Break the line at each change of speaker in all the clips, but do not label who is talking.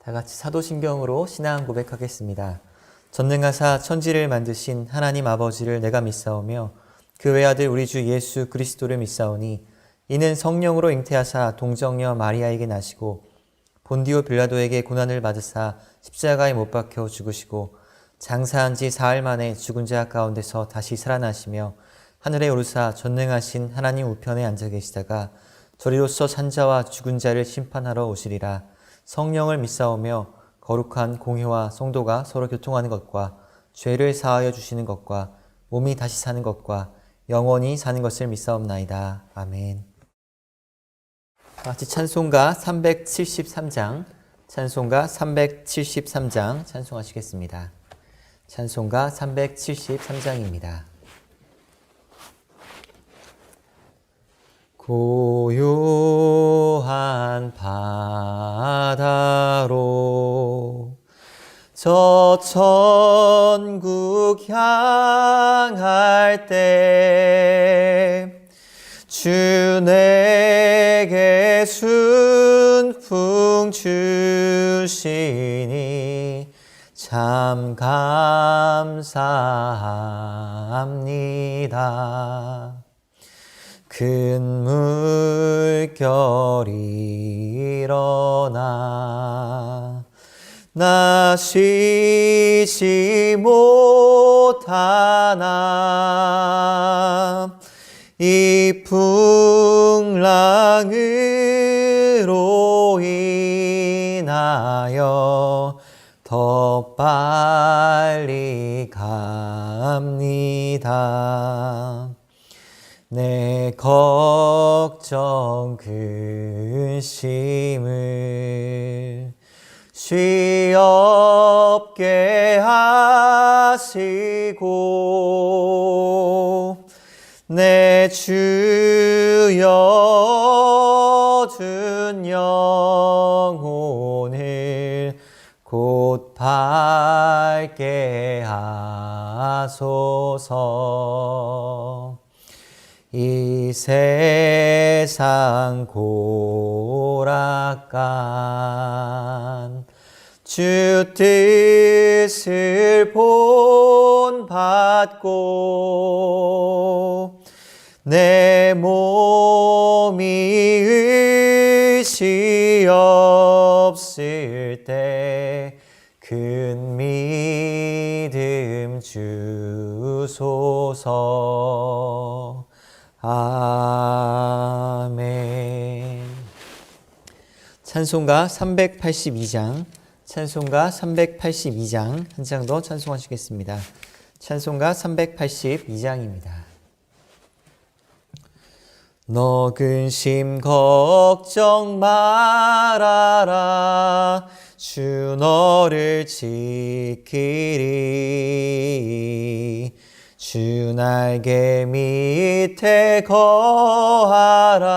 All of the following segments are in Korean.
다 같이 사도신경으로 신앙 고백하겠습니다. 전능하사 천지를 만드신 하나님 아버지를 내가 믿사오며 그 외아들 우리 주 예수 그리스도를 믿사오니 이는 성령으로 잉태하사 동정녀 마리아에게 나시고 본디오 빌라도에게 고난을 받으사 십자가에 못 박혀 죽으시고 장사한 지 사흘 만에 죽은 자 가운데서 다시 살아나시며 하늘에 오르사 전능하신 하나님 우편에 앉아 계시다가 저리로서 산자와 죽은 자를 심판하러 오시리라. 성령을 믿사오며 거룩한 공회와 성도가 서로 교통하는 것과 죄를 사하여 주시는 것과 몸이 다시 사는 것과 영원히 사는 것을 믿사옵나이다. 아멘. 같이 찬송가 373장, 찬송가 373장 찬송하시겠습니다. 찬송가 373장입니다. 고요한 바다로 저 천국 향할 때 주 내게 순풍 주시니 참 감사합니다. 큰 물결이 일어나 나 쉬지 못하나 이 풍랑으로 인하여 더 빨리 갑니다. 내 걱정 근심을 쉬 없게 하시고 내 주여 준 영혼을 곧 밝게 하소서. 이 세상 고락간 주 뜻을 본받고 내 몸이 의시 없을 때 큰 믿음 주소서. 아멘. 찬송가 382장, 찬송가 382장 한 장 더 찬송하시겠습니다. 찬송가 382장입니다. 너 근심 걱정 말아라 주 너를 지키리 주 날개 밑에 거하라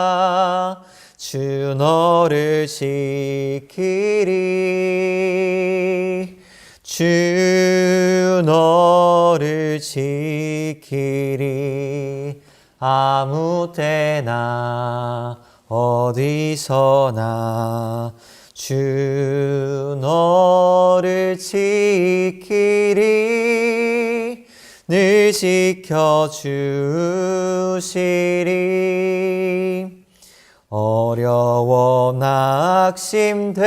주 너를 지키리 주 너를 지키리 아무 때나 어디서나 주 너를 지키리 늘 지켜주시리 어려워 낙심될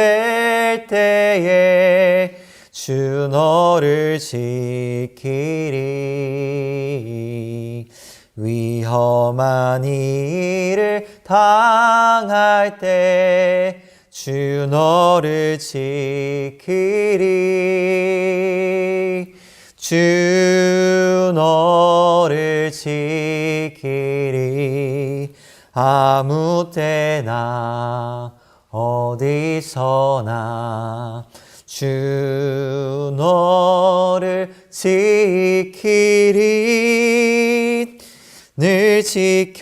때에 주 너를 지키리 위험한 일을 당할 때 주 너를 지키리 주 너를 지키리 아무 때나 어디서나 주 너를 지키리 늘 지켜주시리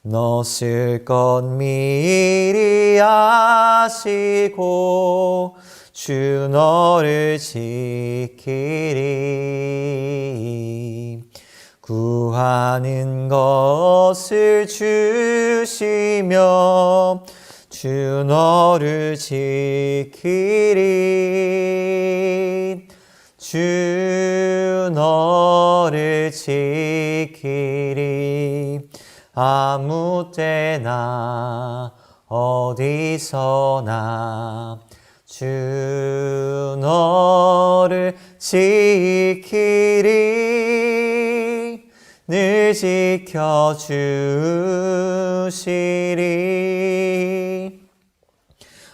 너 쓸 것 미리 아시고 주 너를 지키리 구하는 것을 주시며 주 너를 지키리. 주 너를 지키리. 아무 때나 어디서나 주 너를 지키리. 늘 지켜주시리.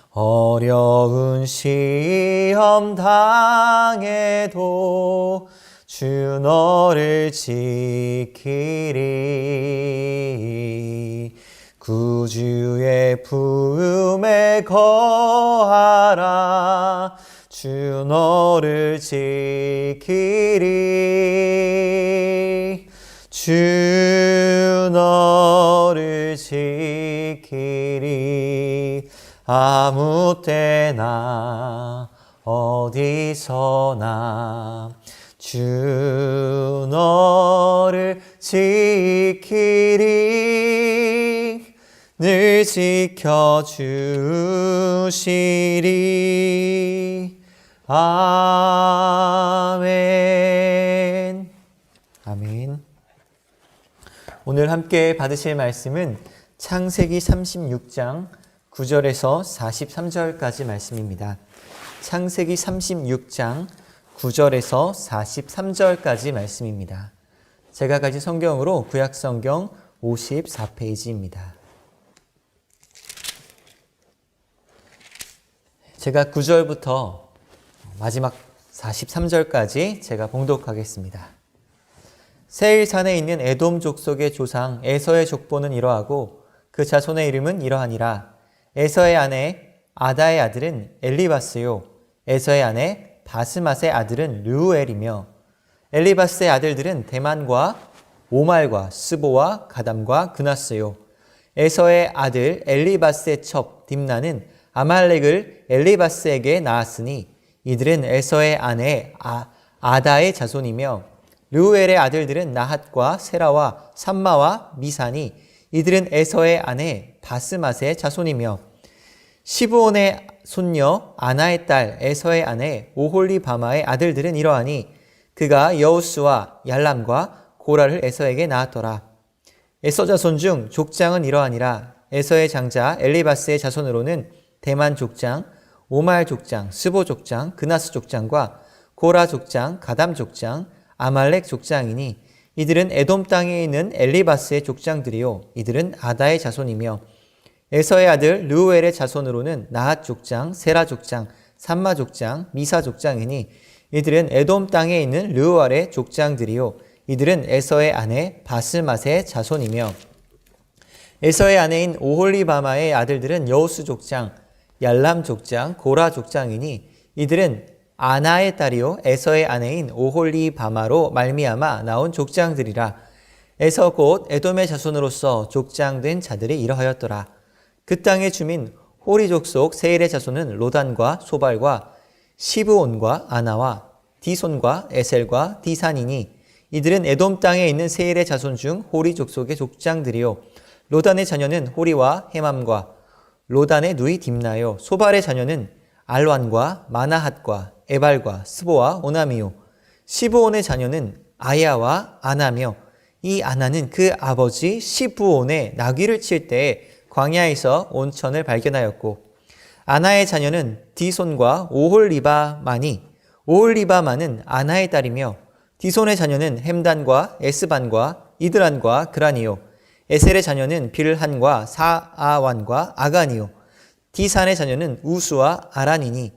어려운 시험 당해도 주 너를 지키리. 구주의 부음에 거하라. 주 너를 지키리. 주 너를 지키리. 아무 때나 어디서나 주 너를 지키리. 늘 지켜주시리. 아멘. 아멘. 오늘 함께 받으실 말씀은 창세기 36장 9절에서 43절까지 말씀입니다. 창세기 36장 9절에서 43절까지 말씀입니다. 제가 가진 성경으로 구약성경 54페이지입니다. 제가 9절부터 마지막 43절까지 제가 봉독하겠습니다. 세일산에 있는 에돔 족속의 조상 에서의 족보는 이러하고 그 자손의 이름은 이러하니라. 에서의 아내 아다의 아들은 엘리바스요, 에서의 아내 바스맛의 아들은 르우엘이며, 엘리바스의 아들들은 대만과 오말과 스보와 가담과 그나스요. 에서의 아들 엘리바스의 첩 딥나는 아말렉을 엘리바스에게 낳았으니 이들은 에서의 아내 아다의 자손이며, 르우엘의 아들들은 나핫과 세라와 삼마와 미사니 이들은 에서의 아내 바스맛의 자손이며, 시브온의 손녀 아나의 딸 에서의 아내 오홀리바마의 아들들은 이러하니 그가 여우스와 얄람과 고라를 에서에게 낳았더라. 에서 자손 중 족장은 이러하니라. 에서의 장자 엘리바스의 자손으로는 대만 족장, 오말 족장, 스보 족장, 그나스 족장과 고라 족장, 가담 족장, 아말렉 족장이니 이들은 에돔 땅에 있는 엘리바스의 족장들이요 이들은 아다의 자손이며, 에서의 아들 르우엘의 자손으로는 나핫 족장, 세라 족장, 삼마 족장, 미사 족장이니 이들은 에돔 땅에 있는 르우엘의 족장들이요 이들은 에서의 아내 바스맛의 자손이며, 에서의 아내인 오홀리바마의 아들들은 여우스 족장, 얄람 족장, 고라 족장이니 이들은 아나의 딸이요 에서의 아내인 오홀리바마로 말미암아 나온 족장들이라. 에서 곧 에돔의 자손으로서 족장된 자들이 이러하였더라. 그 땅의 주민 호리 족속 세일의 자손은 로단과 소발과 시브온과 아나와 디손과 에셀과 디산이니 이들은 에돔 땅에 있는 세일의 자손 중 호리 족속의 족장들이요 로단의 자녀는 호리와 헤맘과 로단의 누이 딥나요. 소발의 자녀는 알완과 마나핫과 에발과 스보와 오나미요. 시브온의 자녀는 아야와 아나며 이 아나는 그 아버지 시브온의 나귀를 칠 때에 광야에서 온천을 발견하였고, 아나의 자녀는 디손과 오홀리바마니 오홀리바마는 아나의 딸이며, 디손의 자녀는 햄단과 에스반과 이드란과 그란이요. 에셀의 자녀는 빌한과 사아완과 아간이요. 디산의 자녀는 우수와 아란이니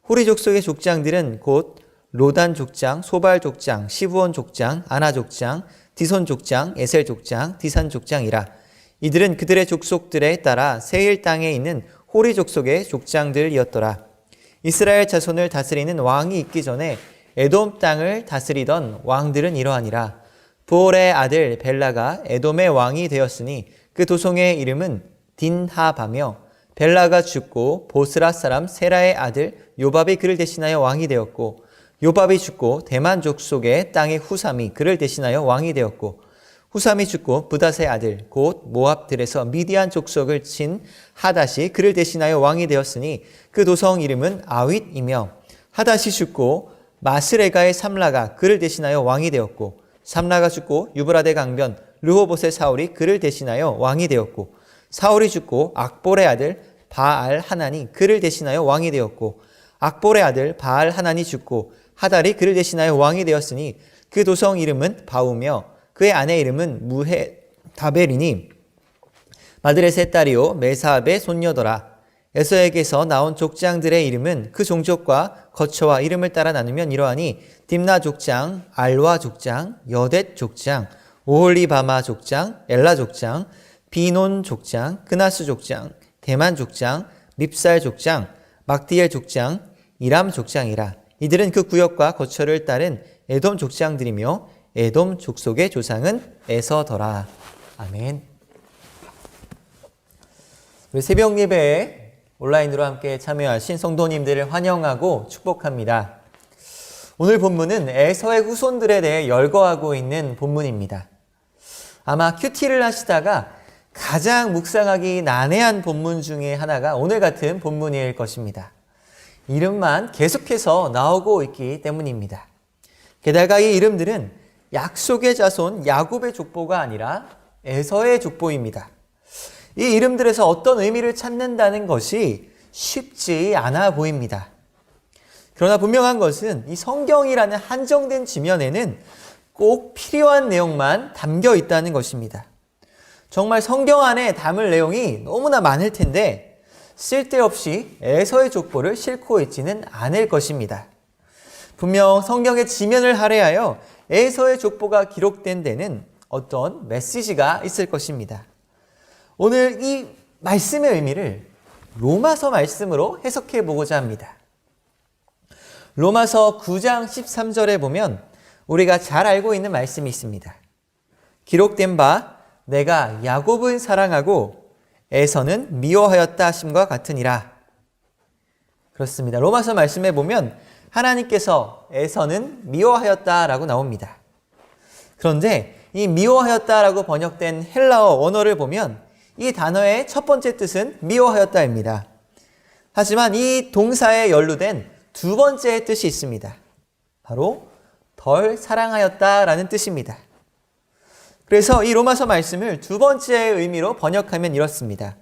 호리 족속의 족장들은 곧 로단 족장, 소발 족장, 시브온 족장, 아나 족장, 디손 족장, 에셀 족장, 디산 족장이라. 이들은 그들의 족속들에 따라 세일 땅에 있는 호리 족속의 족장들이었더라. 이스라엘 자손을 다스리는 왕이 있기 전에 에돔 땅을 다스리던 왕들은 이러하니라. 부올의 아들 벨라가 에돔의 왕이 되었으니 그 도성의 이름은 딘하바며, 벨라가 죽고 보스라 사람 세라의 아들 요밥이 그를 대신하여 왕이 되었고, 요밥이 죽고 대만 족속의 땅의 후삼이 그를 대신하여 왕이 되었고 후삼이 죽고 부닷의 아들 곧 모압들에서 미디안 족속을 친 하닷이 그를 대신하여 왕이 되었으니 그 도성 이름은 아윗이며 하닷이 죽고 마스레가의 삼라가 그를 대신하여 왕이 되었고 삼라가 죽고 유브라데 강변 르호봇의 사울이 그를 대신하여 왕이 되었고 사울이 죽고 악볼의 아들 바알 하난이 그를 대신하여 왕이 되었고 악볼의 아들 바알 하난이 죽고 하달이 그를 대신하여 왕이 되었으니 그 도성 이름은 바우며 그의 아내 이름은 무헤 다벨이니 마드렛의 딸이요 메사압의 손녀더라. 에서에게서 나온 족장들의 이름은 그 종족과 거처와 이름을 따라 나누면 이러하니 딥나 족장, 알와 족장, 여댓 족장, 오홀리바마 족장, 엘라 족장, 비논 족장, 그나스 족장, 대만 족장, 밉살 족장, 막디엘 족장, 이람 족장이라. 이들은 그 구역과 거처를 따른 에돔 족장들이며 에돔 족속의 조상은 에서더라. 아멘. 우리 새벽 예배에 온라인으로 함께 참여하신 성도님들을 환영하고 축복합니다. 오늘 본문은 에서의 후손들에 대해 열거하고 있는 본문입니다. 아마 큐티를 하시다가 가장 묵상하기 난해한 본문 중에 하나가 오늘 같은 본문일 것입니다. 이름만 계속해서 나오고 있기 때문입니다. 게다가 이 이름들은 약속의 자손 야곱의 족보가 아니라 에서의 족보입니다. 이 이름들에서 어떤 의미를 찾는다는 것이 쉽지 않아 보입니다. 그러나 분명한 것은 이 성경이라는 한정된 지면에는 꼭 필요한 내용만 담겨 있다는 것입니다. 정말 성경 안에 담을 내용이 너무나 많을 텐데 쓸데없이 에서의 족보를 싣고 있지는 않을 것입니다. 분명 성경의 지면을 할애하여 에서의 족보가 기록된 데는 어떤 메시지가 있을 것입니다. 오늘 이 말씀의 의미를 로마서 말씀으로 해석해 보고자 합니다. 로마서 9장 13절에 보면 우리가 잘 알고 있는 말씀이 있습니다. 기록된 바 내가 야곱은 사랑하고 에서는 미워하였다 하심과 같으니라. 그렇습니다. 로마서 말씀에 보면 하나님께서 에서는 미워하였다라고 나옵니다. 그런데 이 미워하였다라고 번역된 헬라어 원어를 보면 이 단어의 첫 번째 뜻은 미워하였다입니다. 하지만 이 동사에 연루된 두 번째 뜻이 있습니다. 바로 덜 사랑하였다라는 뜻입니다. 그래서 이 로마서 말씀을 두 번째 의미로 번역하면 이렇습니다.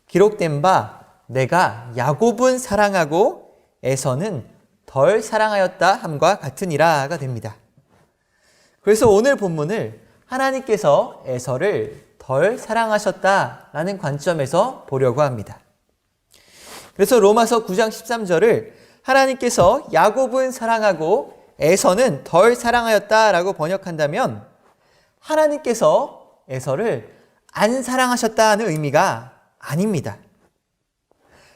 기록된 바 내가 야곱은 사랑하고 에서는 덜 사랑하였다 함과 같으니라가 됩니다. 그래서 오늘 본문을 하나님께서 에서를 덜 사랑하셨다라는 관점에서 보려고 합니다. 그래서 로마서 9장 13절을 하나님께서 야곱은 사랑하고 에서는 덜 사랑하였다라고 번역한다면 하나님께서 에서를 안 사랑하셨다는 의미가 아닙니다.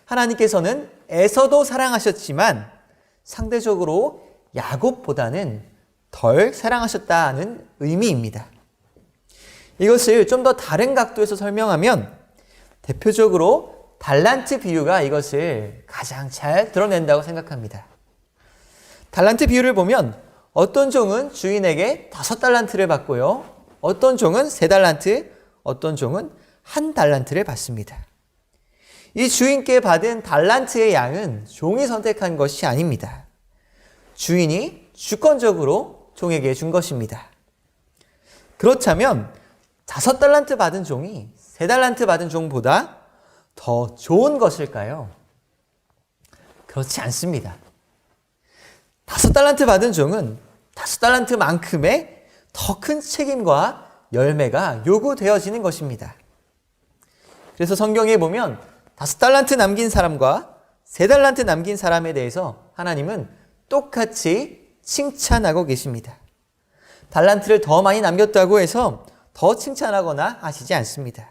하나님께서는 에서도 사랑하셨지만 상대적으로 야곱보다는 덜 사랑하셨다는 의미입니다. 이것을 좀 더 다른 각도에서 설명하면 대표적으로 달란트 비유가 이것을 가장 잘 드러낸다고 생각합니다. 달란트 비유를 보면 어떤 종은 주인에게 5달란트를 받고요. 어떤 종은 3달란트, 어떤 종은 1달란트를 받습니다. 이 주인께 받은 달란트의 양은 종이 선택한 것이 아닙니다. 주인이 주권적으로 종에게 준 것입니다. 그렇다면 5달란트 받은 종이 3달란트 받은 종보다 더 좋은 것일까요? 그렇지 않습니다. 5달란트 받은 종은 5달란트만큼의 더 큰 책임과 열매가 요구되어지는 것입니다. 그래서 성경에 보면 5달란트 남긴 사람과 3달란트 남긴 사람에 대해서 하나님은 똑같이 칭찬하고 계십니다. 달란트를 더 많이 남겼다고 해서 더 칭찬하거나 하시지 않습니다.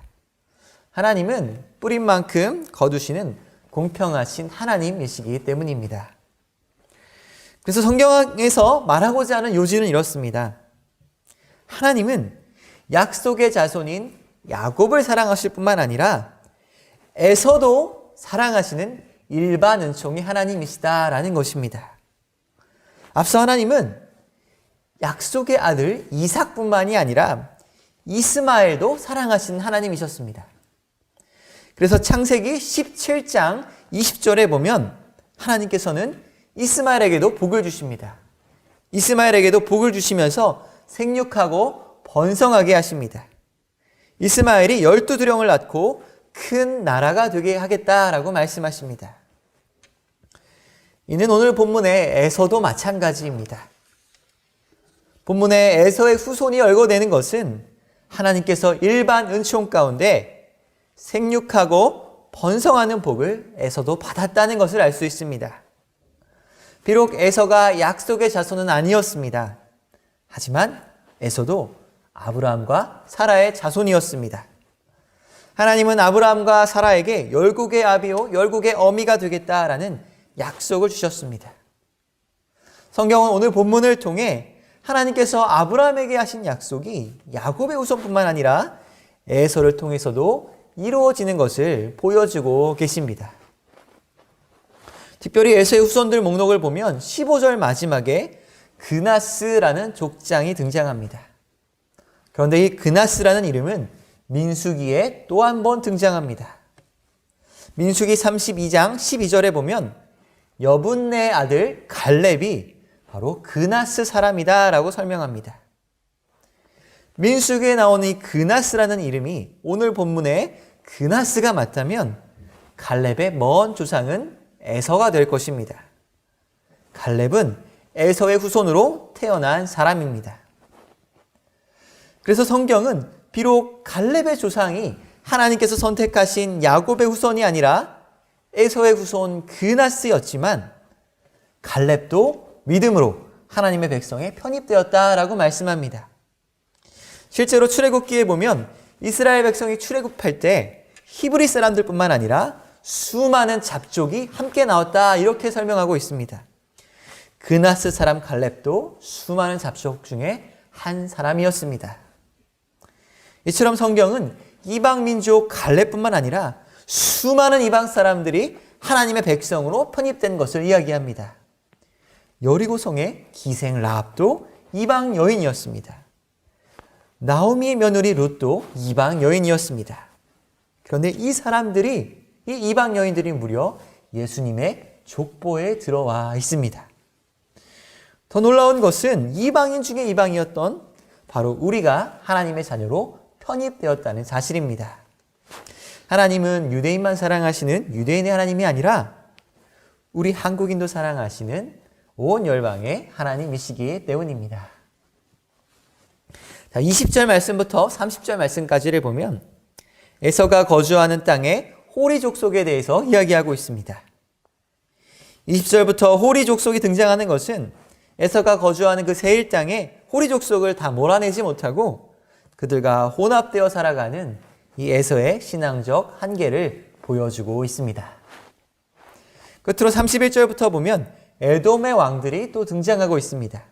하나님은 뿌린 만큼 거두시는 공평하신 하나님이시기 때문입니다. 그래서 성경에서 말하고자 하는 요지는 이렇습니다. 하나님은 약속의 자손인 야곱을 사랑하실 뿐만 아니라 에서도 사랑하시는 일반 은총의 하나님이시다라는 것입니다. 앞서 하나님은 약속의 아들 이삭뿐만이 아니라 이스마엘도 사랑하신 하나님이셨습니다. 그래서 창세기 17장 20절에 보면 하나님께서는 이스마엘에게도 복을 주십니다. 이스마엘에게도 복을 주시면서 생육하고 번성하게 하십니다. 이스마엘이 12두령을 낳고 큰 나라가 되게 하겠다라고 말씀하십니다. 이는 오늘 본문의 에서도 마찬가지입니다. 본문의 에서의 후손이 열거되는 것은 하나님께서 일반 은총 가운데 생육하고 번성하는 복을 에서도 받았다는 것을 알 수 있습니다. 비록 에서가 약속의 자손은 아니었습니다. 하지만 에서도 아브라함과 사라의 자손이었습니다. 하나님은 아브라함과 사라에게 열국의 아비요 열국의 어미가 되겠다라는 약속을 주셨습니다. 성경은 오늘 본문을 통해 하나님께서 아브라함에게 하신 약속이 야곱의 후손뿐만 아니라 에서를 통해서도 이루어지는 것을 보여주고 계십니다. 특별히 에서의 후손들 목록을 보면 15절 마지막에 그나스라는 족장이 등장합니다. 그런데 이 그나스라는 이름은 민수기에 또 한 번 등장합니다. 민수기 32장 12절에 보면 여분네 아들 갈렙이 바로 그나스 사람이다 라고 설명합니다. 민수기에 나오는 이 그나스라는 이름이 오늘 본문에 그나스가 맞다면 갈렙의 먼 조상은 에서가 될 것입니다. 갈렙은 에서의 후손으로 태어난 사람입니다. 그래서 성경은 비록 갈렙의 조상이 하나님께서 선택하신 야곱의 후손이 아니라 에서의 후손 그나스였지만 갈렙도 믿음으로 하나님의 백성에 편입되었다라고 말씀합니다. 실제로 출애굽기에 보면 이스라엘 백성이 출애굽할 때 히브리 사람들뿐만 아니라 수많은 잡족이 함께 나왔다 이렇게 설명하고 있습니다. 그나스 사람 갈렙도 수많은 잡족 중에 한 사람이었습니다. 이처럼 성경은 이방 민족 갈렙뿐만 아니라 수많은 이방 사람들이 하나님의 백성으로 편입된 것을 이야기합니다. 여리고성의 기생 라합도 이방 여인이었습니다. 나오미의 며느리 룻도 이방 여인이었습니다. 그런데 이 사람들이, 이 이방 여인들이 무려 예수님의 족보에 들어와 있습니다. 더 놀라운 것은 이방인 중에 이방이었던 바로 우리가 하나님의 자녀로 편입되었다는 사실입니다. 하나님은 유대인만 사랑하시는 유대인의 하나님이 아니라 우리 한국인도 사랑하시는 온 열방의 하나님이시기 때문입니다. 자, 20절 말씀부터 30절 말씀까지를 보면 에서가 거주하는 땅의 호리 족속에 대해서 이야기하고 있습니다. 20절부터 호리 족속이 등장하는 것은 에서가 거주하는 그 세일 땅에 호리 족속을 다 몰아내지 못하고 그들과 혼합되어 살아가는 이 에서의 신앙적 한계를 보여주고 있습니다. 끝으로 31절부터 보면 에돔의 왕들이 또 등장하고 있습니다.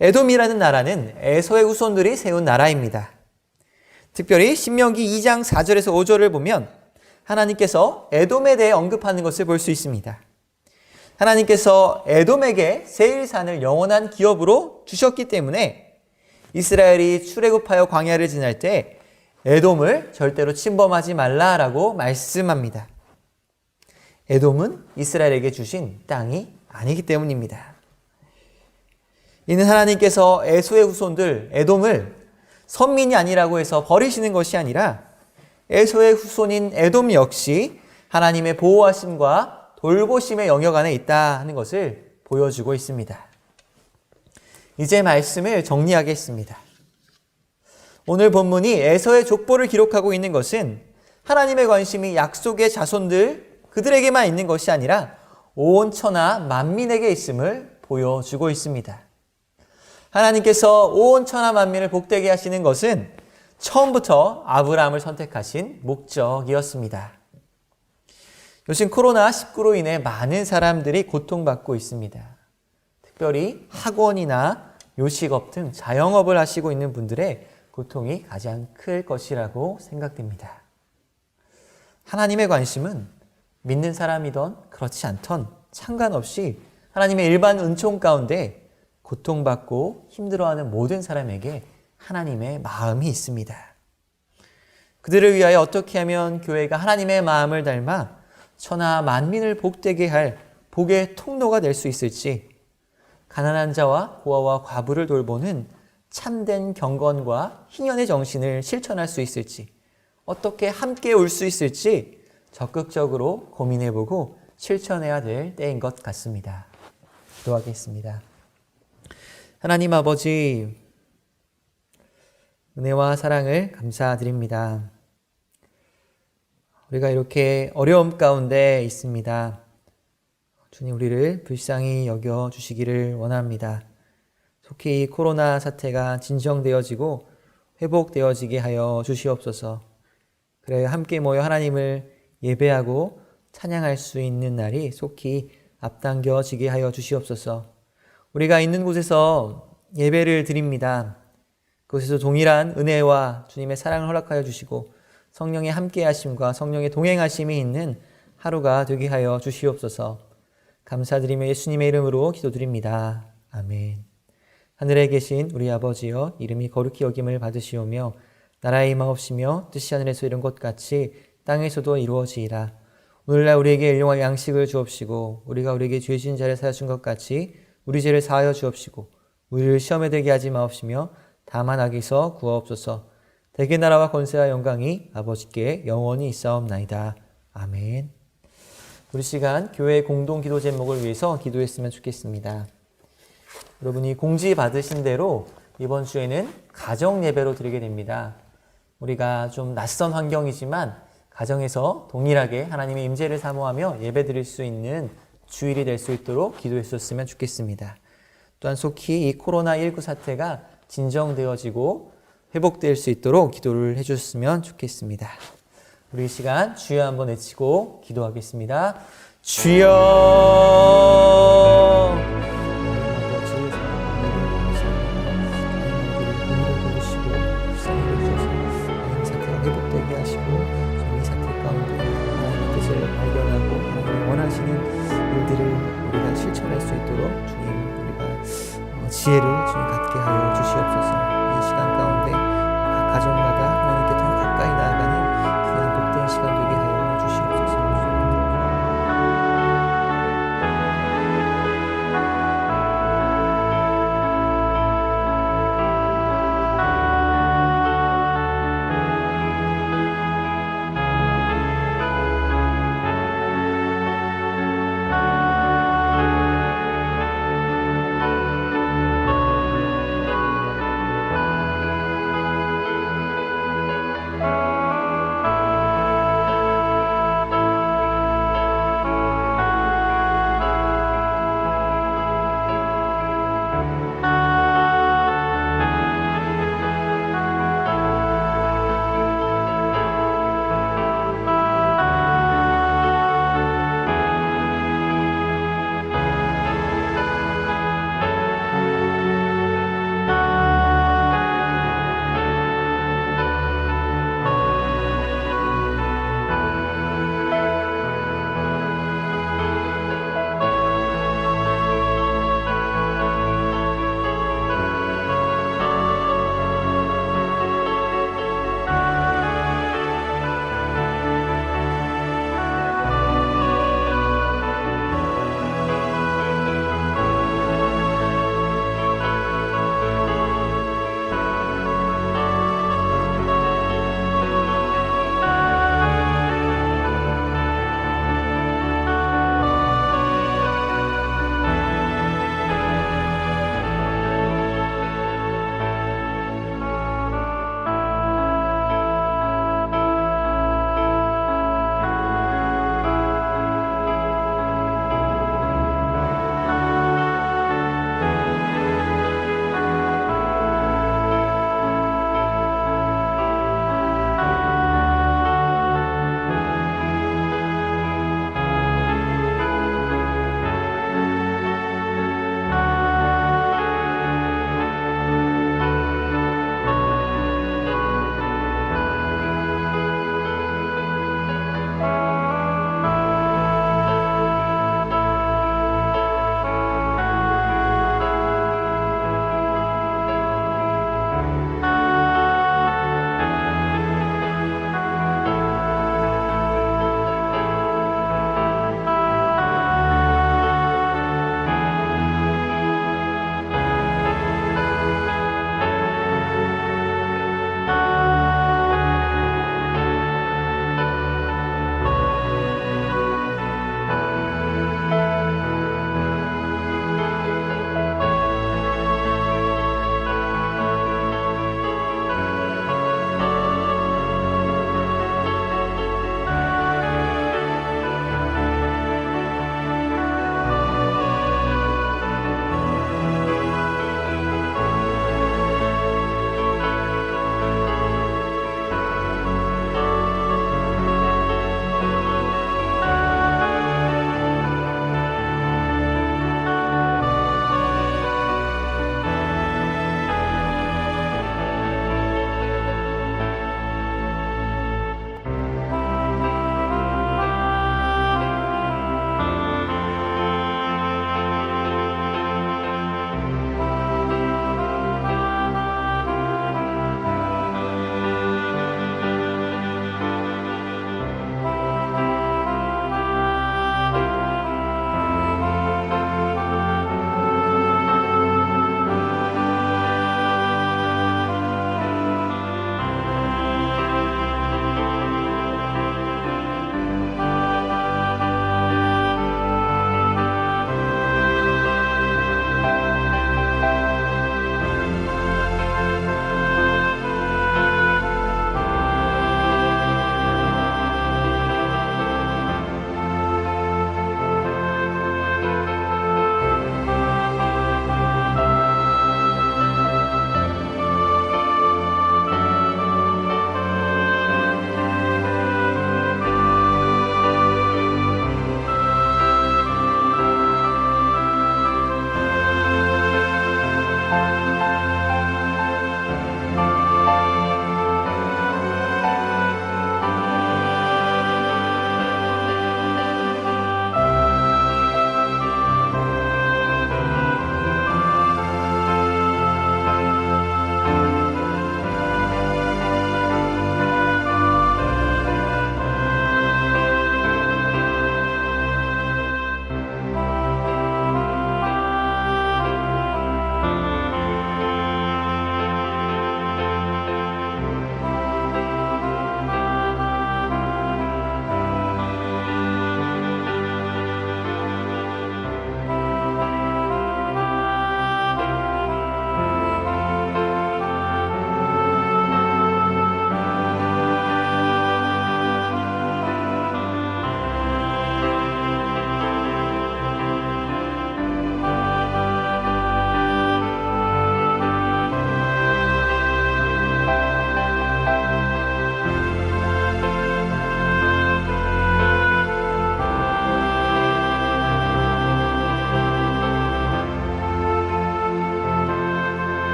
에돔이라는 나라는 에서의 후손들이 세운 나라입니다. 특별히 신명기 2장 4절에서 5절을 보면 하나님께서 에돔에 대해 언급하는 것을 볼 수 있습니다. 하나님께서 에돔에게 세일산을 영원한 기업으로 주셨기 때문에 이스라엘이 출애굽하여 광야를 지날 때 에돔을 절대로 침범하지 말라라고 말씀합니다. 에돔은 이스라엘에게 주신 땅이 아니기 때문입니다. 이는 하나님께서 에서의 후손들 에돔을 선민이 아니라고 해서 버리시는 것이 아니라 에서의 후손인 에돔 역시 하나님의 보호하심과 돌보심의 영역 안에 있다 하는 것을 보여주고 있습니다. 이제 말씀을 정리하겠습니다. 오늘 본문이 에서의 족보를 기록하고 있는 것은 하나님의 관심이 약속의 자손들 그들에게만 있는 것이 아니라 온 천하 만민에게 있음을 보여주고 있습니다. 하나님께서 온 천하 만민을 복되게 하시는 것은 처음부터 아브라함을 선택하신 목적이었습니다. 요즘 코로나19로 인해 많은 사람들이 고통받고 있습니다. 특별히 학원이나 요식업 등 자영업을 하시고 있는 분들의 고통이 가장 클 것이라고 생각됩니다. 하나님의 관심은 믿는 사람이든 그렇지 않던 상관없이 하나님의 일반 은총 가운데 고통받고 힘들어하는 모든 사람에게 하나님의 마음이 있습니다. 그들을 위하여 어떻게 하면 교회가 하나님의 마음을 닮아 천하 만민을 복되게 할 복의 통로가 될 수 있을지, 가난한 자와 고아와 과부를 돌보는 참된 경건과 희년의 정신을 실천할 수 있을지, 어떻게 함께 올 수 있을지 적극적으로 고민해보고 실천해야 될 때인 것 같습니다. 기도하겠습니다. 하나님 아버지, 은혜와 사랑을 감사드립니다. 우리가 이렇게 어려움 가운데 있습니다. 주님, 우리를 불쌍히 여겨주시기를 원합니다. 속히 이 코로나 사태가 진정되어지고 회복되어지게 하여 주시옵소서. 그래야 함께 모여 하나님을 예배하고 찬양할 수 있는 날이 속히 앞당겨지게 하여 주시옵소서. 우리가 있는 곳에서 예배를 드립니다. 그곳에서 동일한 은혜와 주님의 사랑을 허락하여 주시고 성령의 함께하심과 성령의 동행하심이 있는 하루가 되게 하여 주시옵소서. 감사드리며 예수님의 이름으로 기도드립니다. 아멘. 하늘에 계신 우리 아버지여, 이름이 거룩히 여김을 받으시오며 나라의 임하옵시며 뜻이 하늘에서 이룬 것 같이 땅에서도 이루어지이다. 오늘날 우리에게 일용할 양식을 주옵시고 우리가 우리에게 죄 지은 자를 사하여 준 것 같이 우리 죄를 사하여 주옵시고 우리를 시험에 들게 하지 마옵시며 다만 악에서 구하옵소서. 대개 나라와 권세와 영광이 아버지께 영원히 있사옵나이다. 아멘. 우리 시간 교회 공동 기도 제목을 위해서 기도했으면 좋겠습니다. 여러분이 공지 받으신 대로 이번 주에는 가정 예배로 드리게 됩니다. 우리가 좀 낯선 환경이지만 가정에서 동일하게 하나님의 임재를 사모하며 예배 드릴 수 있는 주일이 될 수 있도록 기도해 주셨으면 좋겠습니다. 또한 속히 이 코로나19 사태가 진정되어지고 회복될 수 있도록 기도를 해주셨으면 좋겠습니다. 우리 이 시간 주여 한번 외치고 기도하겠습니다. 주여! 회복되게 하시고 이 사태 가운데 하나님의 뜻을 발견하고 하나님이 원하시는 일들을 우리가 실천할 수 있도록 주님, 우리가 지혜를 주님 갖게 하여 주시옵소서.